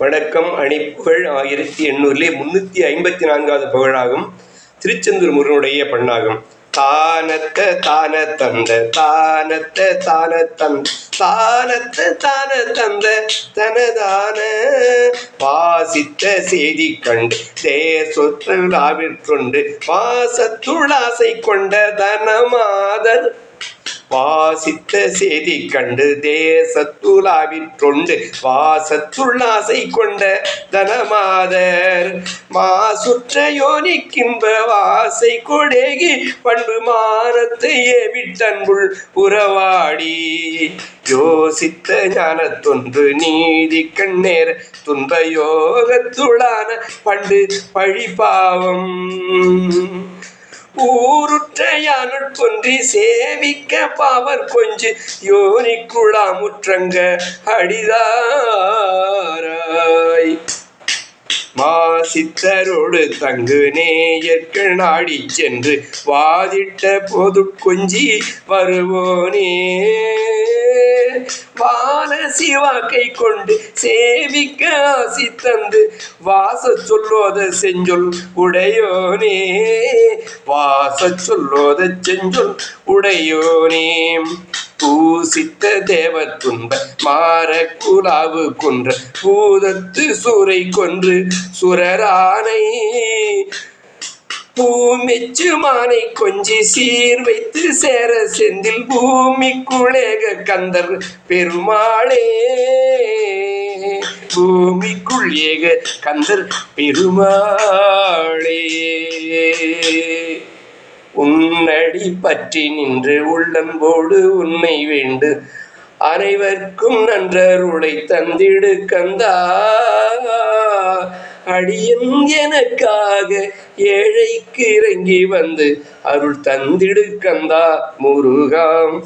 வணக்கம். அணிப்புகழ் 1800 354வது புகழாகும். திருச்செந்தூர் முருகனுடைய பண்ணாகும். தானத்த தான தந்த தானத்த தான தந்த தானத்த தான தந்த தனதான வாசித்த செய்தி கண்டு தேசொத்தலாவிற்கொண்டு வாசத்துளாசை கொண்ட தனமாதர் வாசித்த செய்தி கண்டு தேசத்துலாவிற்றொண்டு வாசத்துள்ளாசை கொண்ட தனமாதர் மாசுற்ற யோனிக்கின்ப வாசை கொடேகி பண்பு மானத்தையே விட்டன்புள் உறவாடி யோசித்த ஞானத்தொன்று நீதி கண்ணேர துன்ப யோகத்துளான பண்டு பழிபாவம் ஊருற்ற யானுள் கொன்றி சேவிக்க பாவர் கொஞ்சு யோனிக்குழா முற்றங்க அடிதாராய் மாசித்தரோடு தங்கு நேயர்கள் நாடி சென்று வாதிட்ட போது கொஞ்சி வருவோனே வான சிவாக்கை கொண்டு சேவிக்க ஆசி தந்து வாச சொல்லோத செஞ்சொல் உடையோனே வாச சொல்லோத செஞ்சொல் உடையோனே பூசித்த தேவ துன்ப மாற குலாவு கொன்ற பூதத்து சூரை கொன்று சுரரானை பூமிச்சு மானை கொஞ்சி சீர் வைத்து சேர செந்தில் பூமிக்குள்ளேக கந்தர் பெருமாளே பூமிக்குள் ஏக கந்தர் பெருமாளே உன்னடி பற்றி நின்று உள்ளம்போடு உண்மை வேண்டு அனைவர்க்கும் நன்றருளை தந்திடு கந்தா அடியன் எனக்காக ஏழைக்கு இறங்கி வந்து அருள் தந்திடு கந்தா முருகாம்.